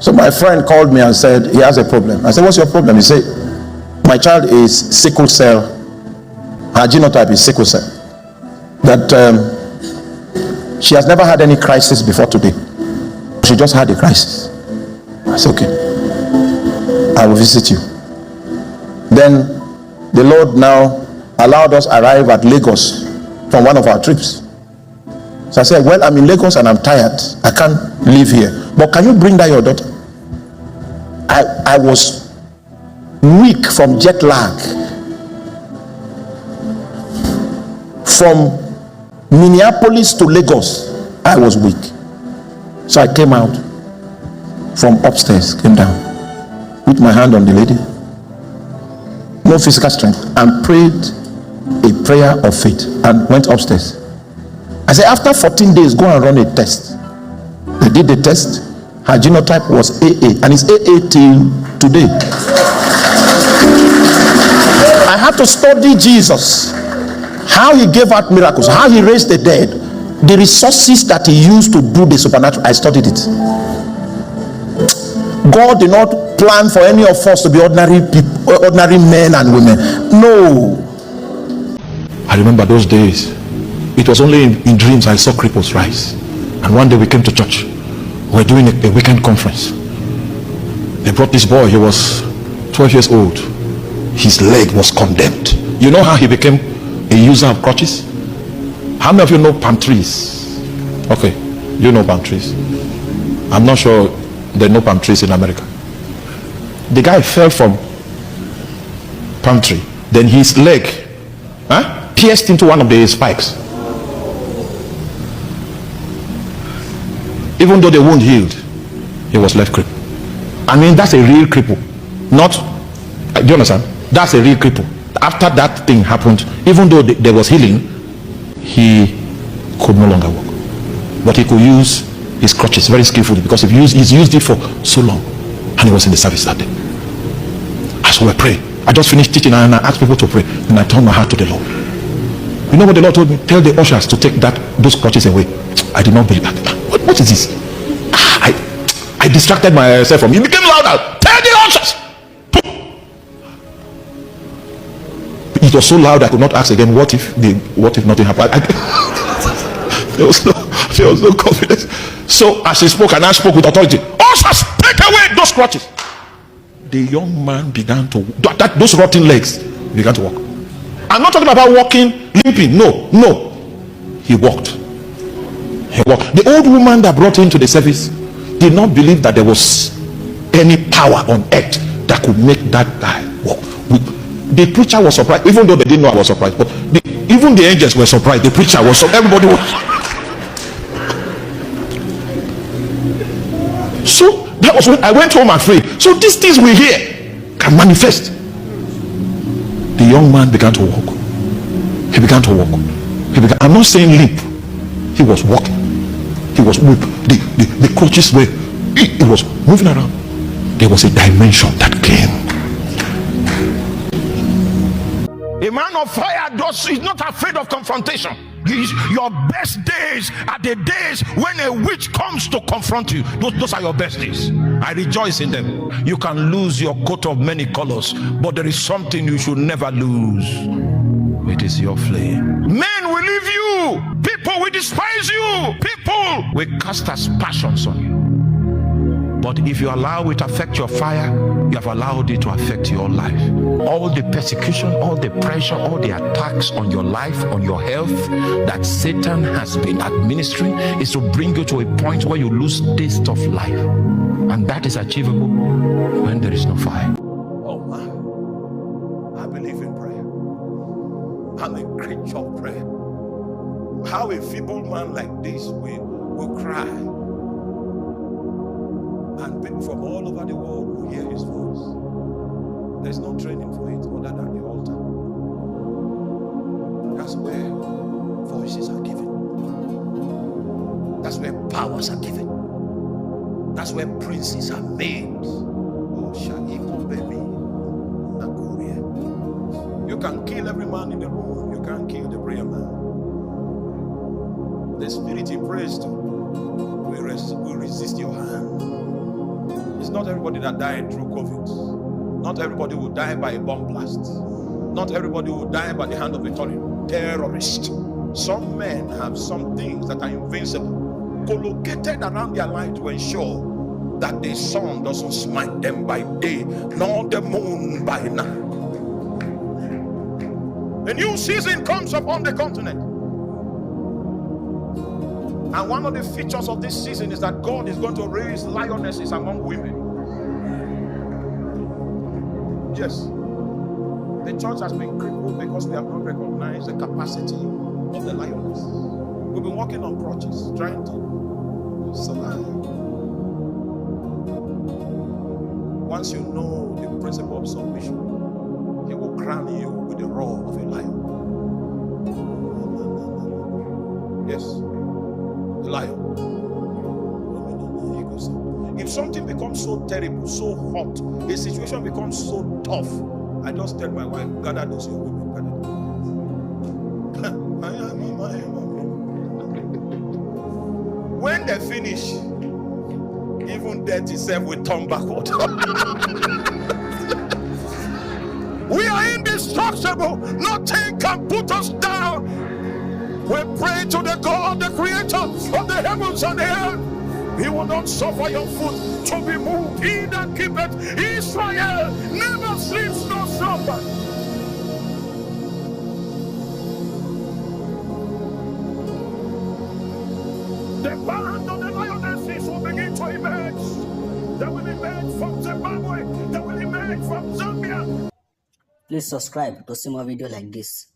So my friend called me and said he has a problem. I said, what's your problem? He said, my child is sickle cell. Her genotype is sickle cell. That she has never had any crisis before today. She just had a crisis. I said, okay, I will visit you. Then the Lord now allowed us arrive at Lagos from one of our trips. So I said, well, I'm in Lagos and I'm tired. I can't live here. But can you bring down your daughter? I was weak from jet lag. From Minneapolis to Lagos, I was weak. So I came out from upstairs, came down, put my hand on the lady, no physical strength, and prayed a prayer of faith and went upstairs. I said, after 14 days, go and run a test. I did the test. Her genotype was AA, and it's AA till today. I had to study Jesus, how he gave out miracles, how he raised the dead, the resources that he used to do the supernatural. I studied it. God did not plan for any of us to be ordinary people, ordinary men and women. No. I remember those days. It was only in dreams I saw cripples rise. And one day we came to church. We were doing a weekend conference. They brought this boy. He was 12 years old. His leg was condemned. You know how he became a user of crutches? How many of you know palm trees? Okay, you know palm trees. I'm not sure they know palm trees in America. The guy fell from palm tree. Then his leg pierced into one of the spikes. Even though the wound healed, he was left crippled. I mean, that's a real cripple. Not, do you understand? That's a real cripple. After that thing happened, even though there was healing, he could no longer walk. But he could use his crutches very skillfully, because he's used it for so long. And he was in the service that day. As we were praying, I just finished teaching and I asked people to pray. And I turned my heart to the Lord. You know what the Lord told me? Tell the ushers to take those crutches away. I did not believe that. What is this? I distracted myself from him. He became louder. Tell the ushers. It was so loud I could not ask again. What if nothing happened? There was no confidence. So as he spoke, and I spoke with authority, ushers, take away those crutches. The young man began to those rotten legs began to walk. I'm not talking about walking, limping. No. He walked. The old woman that brought him to the service did not believe that there was any power on earth that could make that guy walk. The preacher was surprised, even though they didn't know I was surprised. But even the angels were surprised. The preacher was surprised. Everybody was. So that was when I went home afraid. So these things we hear can manifest. The young man began to walk. He began to walk. I'm not saying limp. He was walking. He was moving. The crutches were. It was moving around. There was a dimension that came. A man of fire is not afraid of confrontation. Your best days are the days when a witch comes to confront you. Those are your best days. I rejoice in them. You can lose your coat of many colors, but there is something you should never lose. It is your flame. Men will leave you. People will despise you. People will cast aspersions on you. But if you allow it to affect your fire, you have allowed it to affect your life. All the persecution, all the pressure, all the attacks on your life, on your health that Satan has been administering is to bring you to a point where you lose taste of life. And that is achievable when there is no fire. Oh man, I believe in prayer. I'm a creature of prayer. How a feeble man like this will cry. And people from all over the world will hear his voice. There's no training for it other than the altar. That's where voices are given. That's where powers are given. That's where princes are made. Oh, Shaiko baby. You can kill every man in the room. You can't kill the prayer man. The spirit he prays to will resist your hand. not everybody that died through COVID. Not everybody will die by a bomb blast. Not everybody will die by the hand of a terrorist. Some men have some things that are invincible, collocated around their life to ensure that the sun doesn't smite them by day, nor the moon by night. A new season comes upon the continent. And one of the features of this season is that God is going to raise lionesses among women. Yes. The church has been crippled because we have not recognized the capacity of the lioness. We've been working on crutches, trying to survive. Once you know the principle of submission, He will crown you with the roar of a lion. Yes, the lion. If something becomes so terrible, so hot, a situation becomes so tough, I just tell my wife, gather those young women, gather them. When they finish, even death itself will turn backward. We are indestructible. Nothing can put us down. We pray to the God, the creator of the heavens and the earth. He will not suffer your foot to be moved. He that keepeth Israel never sleeps nor slumbers. The band of the lionesses will begin to emerge. They will emerge from Zimbabwe. They will emerge from Zambia. Please subscribe to see more videos like this.